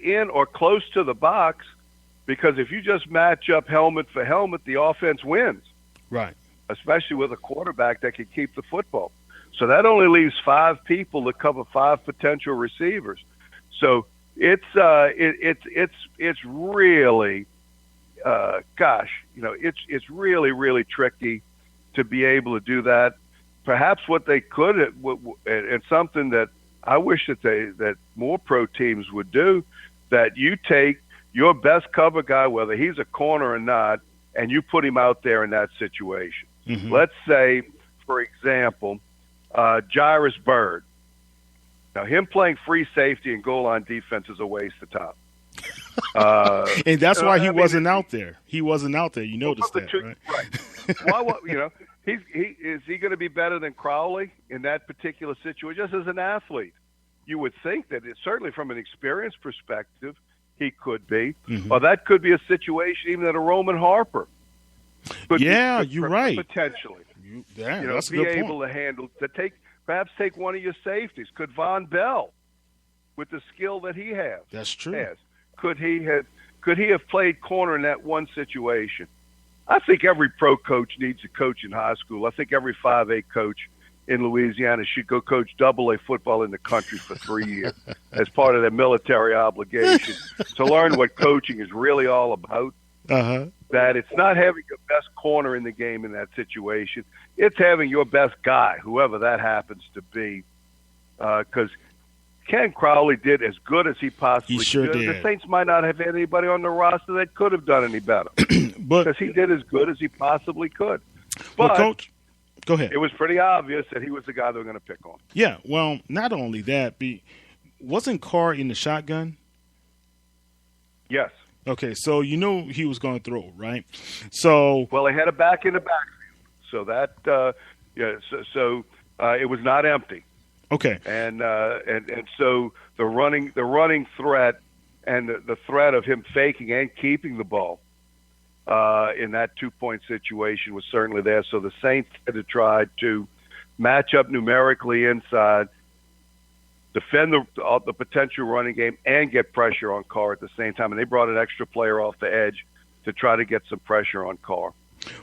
in or close to the box, because if you just match up helmet for helmet, the offense wins. Right. Especially with a quarterback that can keep the football. So that only leaves 5 people to cover 5 potential receivers. So it's really, it's really, really tricky to be able to do that. Perhaps what they could, and something that I wish that more pro teams would do, that you take your best cover guy, whether he's a corner or not, and you put him out there in that situation. Mm-hmm. Let's say, for example, Jairus Byrd. Now, him playing free safety and goal line defense is a waste of time. And that's why he wasn't out there. He wasn't out there. You noticed that, right? Right. Well, is he going to be better than Crowley in that particular situation? Just as an athlete, you would think that certainly from an experience perspective, he could be. Mm-hmm. Or that could be a situation even that a Roman Harper could you're right. Potentially. That's a be good able point. to handle, perhaps take one of your safeties. Could Von Bell, with the skill that he has? That's true. Could he have played corner in that one situation? I think every pro coach needs a coach in high school. I think every 5A coach in Louisiana should go coach AA football in the country for 3 years as part of their military obligation to learn what coaching is really all about. Uh-huh. That it's not having your best corner in the game in that situation. It's having your best guy, whoever that happens to be. Because Ken Crowley did as good as he possibly could. The Saints might not have had anybody on the roster that could have done any better. Because he did as good as he possibly could. But Coach, go ahead. It was pretty obvious that he was the guy they were going to pick on. Yeah, well, not only that, wasn't Carr in the shotgun? Yes. Okay, so he was going to throw, right? So they had a back in the backfield, so that it was not empty. Okay, and so the running threat and the threat of him faking and keeping the ball in that 2-point situation was certainly there. So the Saints had to try to match up numerically inside, defend the potential running game, and get pressure on Carr at the same time. And they brought an extra player off the edge to try to get some pressure on Carr.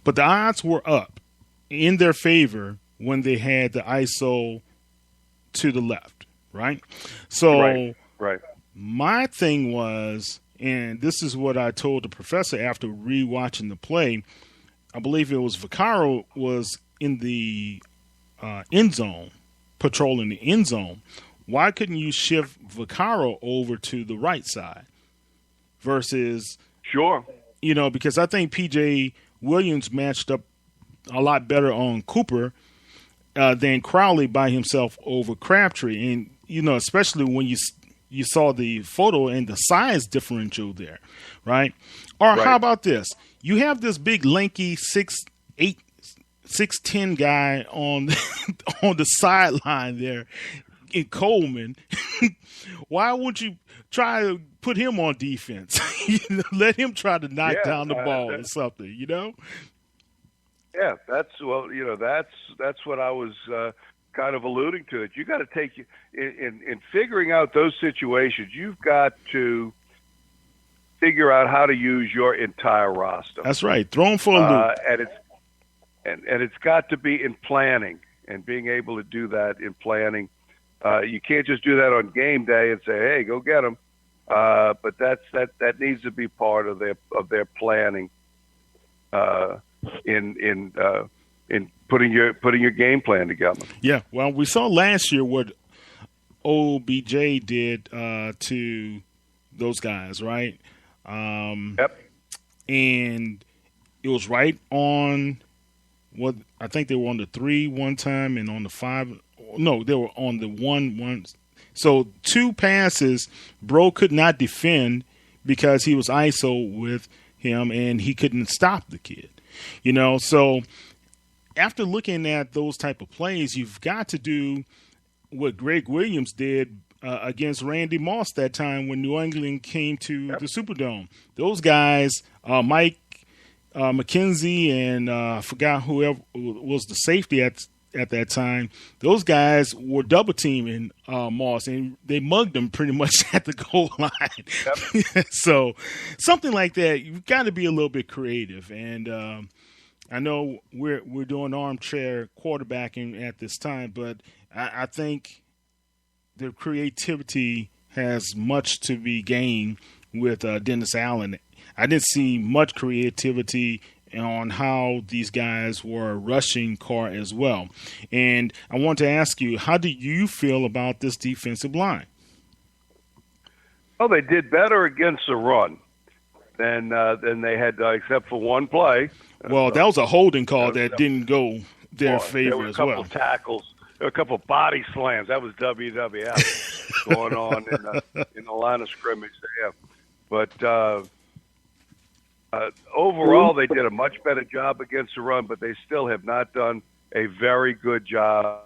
But the odds were up in their favor when they had the ISO to the left, right? So right. My thing was, and this is what I told the professor after rewatching the play, I believe it was Vaccaro was in the end zone, patrolling the end zone. Why couldn't you shift Vaccaro over to the right side versus Sure. Because I think P.J. Williams matched up a lot better on Cooper than Crowley by himself over Crabtree. And, especially when you saw the photo and the size differential there, right? Or How about this? You have this big, lanky 6'8", 6'10" guy on the sideline there in Coleman. Why wouldn't you try to put him on defense? Let him try to knock down the ball or something, Yeah, that's what I was kind of alluding to. It. You got to take in figuring out those situations. You've got to figure out how to use your entire roster. That's right. Throw him for a loop. And it's got to be in planning and being able to do that in planning. You can't just do that on game day and say, "Hey, go get them." But that needs to be part of their planning in putting your game plan together. Yeah, well, we saw last year what OBJ did to those guys, right? Yep. And it was right on what I think they were on the 3 one time and on the 5. No, they were on the 1. So 2 passes, Bro could not defend because he was ISO with him and he couldn't stop the kid. So after looking at those type of plays, you've got to do what Greg Williams did against Randy Moss that time when New England came to the Superdome. Those guys, Mike McKenzie and I forgot whoever was the safety at at that time, those guys were double teaming Moss, and they mugged him pretty much at the goal line. Yep. So something like that, you've got to be a little bit creative. And I know we're doing armchair quarterbacking at this time, but I think the creativity has much to be gained with Dennis Allen. I didn't see much creativity on how these guys were rushing Carr as well. And I want to ask you, how do you feel about this defensive line? Well, they did better against the run than they had, except for one play. Well, that was a holding call that didn't go their favor there were as well. a couple tackles. There were a couple body slams. That was WWF going on in the line of scrimmage there. But overall, they did a much better job against the run, but they still have not done a very good job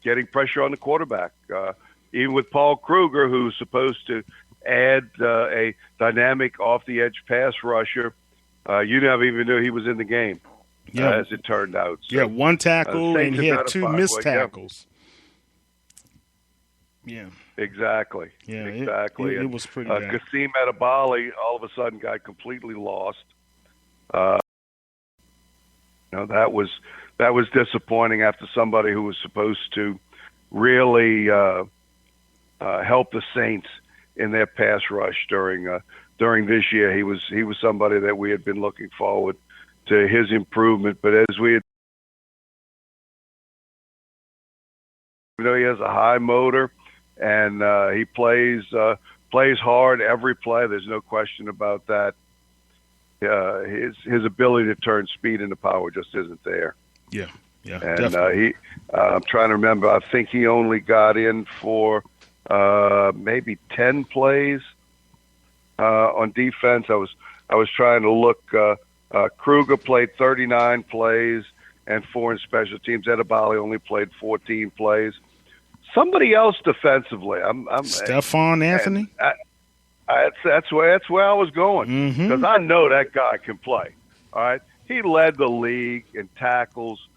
getting pressure on the quarterback. Even with Paul Kruger, who's supposed to add a dynamic off-the-edge pass rusher, you never even knew he was in the game, as it turned out. So, one tackle, and he had two missed tackles. Yeah. Exactly. Yeah, exactly. It was pretty bad. Kassim Adebali all of a sudden got completely lost. That was disappointing after somebody who was supposed to really help the Saints in their pass rush during this year. He was somebody that we had been looking forward to his improvement, but as we had, he has a high motor. And he plays hard every play. There's no question about that. His ability to turn speed into power just isn't there. Yeah, And I'm trying to remember. I think he only got in for maybe 10 plays on defense. I was trying to look. Kruger played 39 plays and 4 in special teams. Adebali only played 14 plays. Somebody else defensively. I'm Stephon Anthony. That's where I was going, because I know that guy can play. All right, he led the league in tackles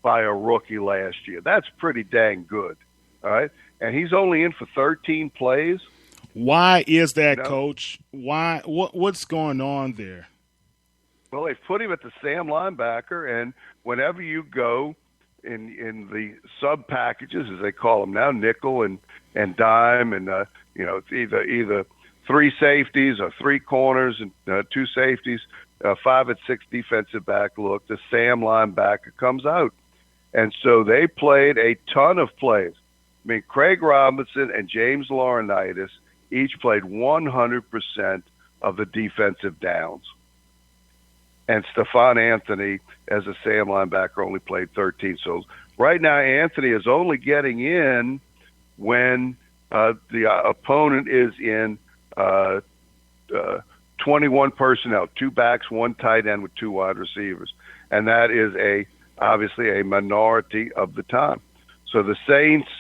by a rookie last year. That's pretty dang good. All right, and he's only in for 13 plays. Why is that, Coach? Why? What's going on there? Well, they put him at the Sam linebacker, and whenever you go in the sub packages, as they call them now, nickel and dime, and it's either 3 safeties or 3 corners and 2 safeties, 5 and 6 defensive back look. The Sam linebacker comes out, and so they played a ton of plays. I mean, Craig Robinson and James Laurinaitis each played 100% of the defensive downs. And Stephon Anthony, as a Sam linebacker, only played 13. So right now, Anthony is only getting in when the opponent is in 21 personnel, 2 backs, 1 tight end with 2 wide receivers. And that is obviously a minority of the time. So the Saints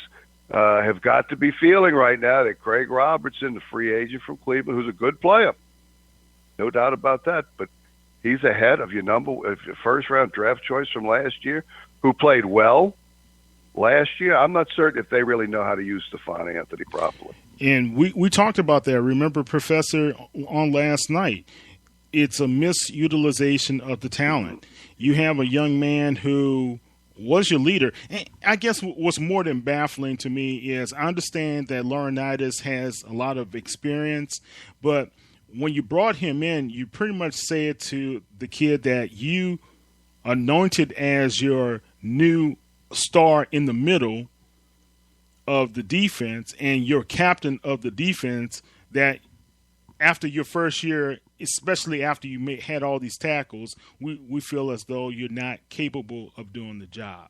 have got to be feeling right now that Craig Robertson, the free agent from Cleveland, who's a good player, no doubt about that, but he's ahead of your first-round draft choice from last year, who played well last year. I'm not certain if they really know how to use Stephon Anthony properly. And we talked about that. Remember, Professor, on last night. It's a misutilization of the talent. You have a young man who was your leader. And I guess what's more than baffling to me is I understand that Laurinaitis has a lot of experience, but when you brought him in, you pretty much said to the kid that you anointed as your new star in the middle of the defense and your captain of the defense, that after your first year, especially after you had all these tackles, we feel as though you're not capable of doing the job.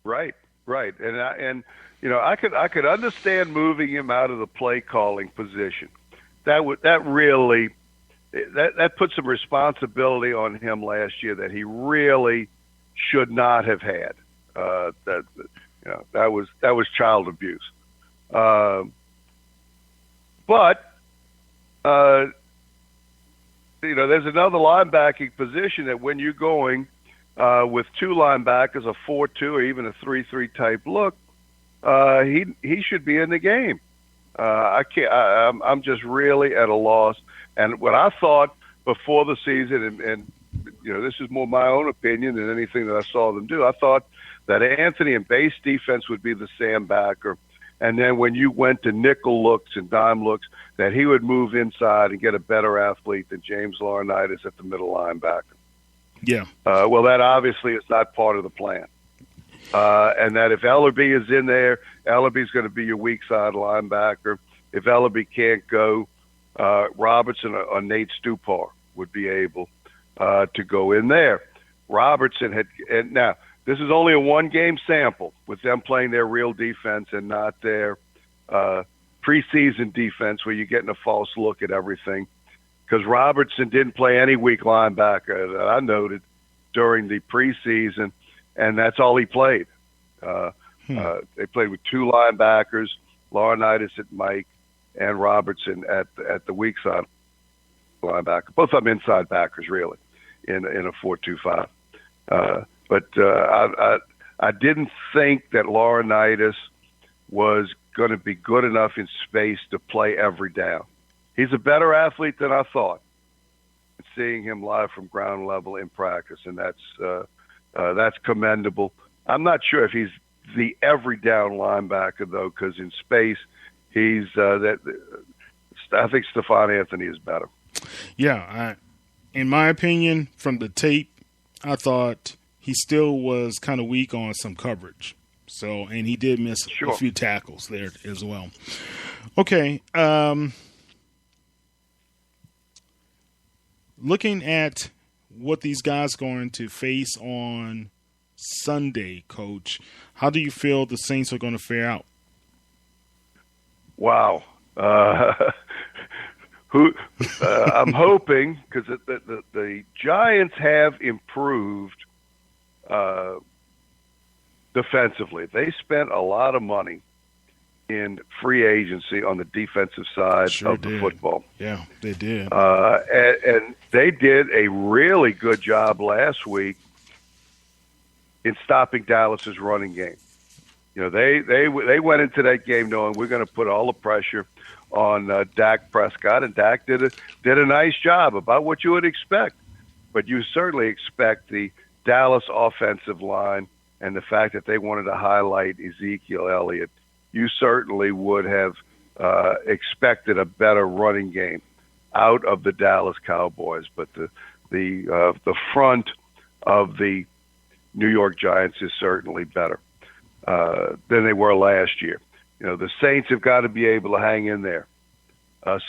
Right. And I could understand moving him out of the play calling position. That put some responsibility on him last year that he really should not have had. That was child abuse. But there's another linebacking position that when you're going with two linebackers, a 4-2 or even a 3-3 type look, he should be in the game. I can't. I'm just really at a loss. And what I thought before the season, and this is more my own opinion than anything that I saw them do. I thought that Anthony in base defense would be the sandbacker, and then when you went to nickel looks and dime looks, that he would move inside and get a better athlete than James Laurinaitis at the middle linebacker. Yeah. Well, that obviously is not part of the plan. And that if Ellerby is in there, Ellerby's going to be your weak side linebacker. If Ellerby can't go, Robertson or Nate Stupar would be able to go in there. Robertson and now this is only a one-game sample with them playing their real defense and not their preseason defense where you're getting a false look at everything. Because Robertson didn't play any weak linebacker that I noted during the preseason, and that's all he played. They played with two linebackers, Laurinaitis at Mike and Robertson at the weak side linebacker. Both of them inside backers, really, in a 4-2-5. But I didn't think that Laurinaitis was going to be good enough in space to play every down. He's a better athlete than I thought. Seeing him live from ground level in practice, and that's commendable. I'm not sure if he's the every down linebacker though, because in space he's that. I think Stephon Anthony is better. Yeah, in my opinion, from the tape, I thought he still was kind of weak on some coverage. So, and he did miss a few tackles there as well. Okay. Looking at what these guys are going to face on Sunday, Coach, how do you feel the Saints are going to fare out? Wow. I'm hoping, because the Giants have improved defensively. They spent a lot of money in free agency on the defensive side of the football. Yeah, they did. And they did a really good job last week in stopping Dallas's running game. They went into that game knowing we're going to put all the pressure on Dak Prescott, and Dak did a nice job, about what you would expect. But you certainly expect the Dallas offensive line and the fact that they wanted to highlight Ezekiel Elliott. You certainly would have expected a better running game out of the Dallas Cowboys, but the front of the New York Giants is certainly better than they were last year. The Saints have got to be able to hang in there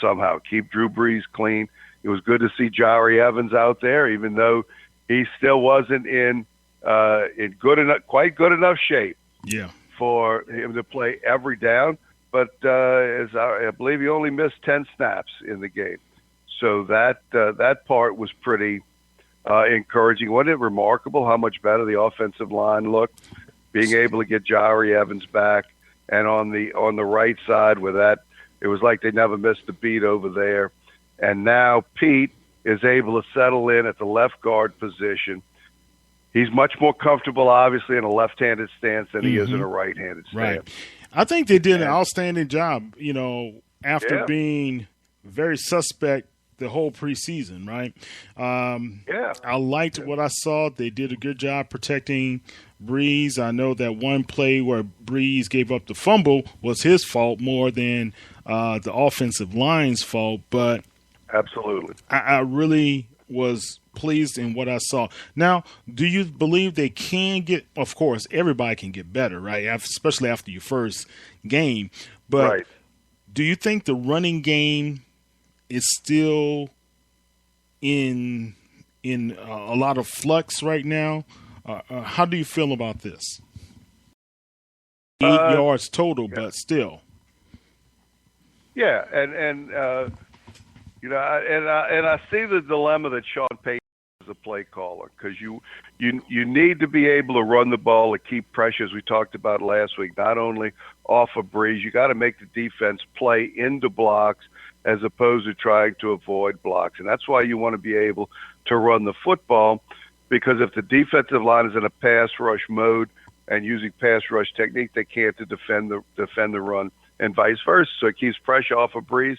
somehow, keep Drew Brees clean. It was good to see Jari Evans out there, even though he still wasn't in quite good enough shape. Yeah. For him to play every down, but as I believe he only missed 10 snaps in the game. So that part was pretty encouraging. Wasn't it remarkable how much better the offensive line looked, being able to get Jari Evans back, and on the right side with that, it was like they never missed a beat over there. And now Pete is able to settle in at the left guard position. He's much more comfortable, obviously, in a left-handed stance than he is in a right-handed stance. Right. I think they did an outstanding job, after being very suspect the whole preseason, right? I liked what I saw. They did a good job protecting Breeze. I know that one play where Breeze gave up the fumble was his fault more than the offensive line's fault, but absolutely, I really was pleased in what I saw. Now, do you believe they can get, of course, everybody can get better, right? Especially after your first game. But do you think the running game is still in a lot of flux right now? How do you feel about this? 8 yards total, but still. Yeah, and I see the dilemma that Sean Payton is a play caller, because you need to be able to run the ball to keep pressure, as we talked about last week, not only off a Breeze. You got to make the defense play into blocks as opposed to trying to avoid blocks, and that's why you want to be able to run the football. because if the defensive line is in a pass rush mode and using pass rush technique, they can't to defend the run, and vice versa. So it keeps pressure off of Breeze.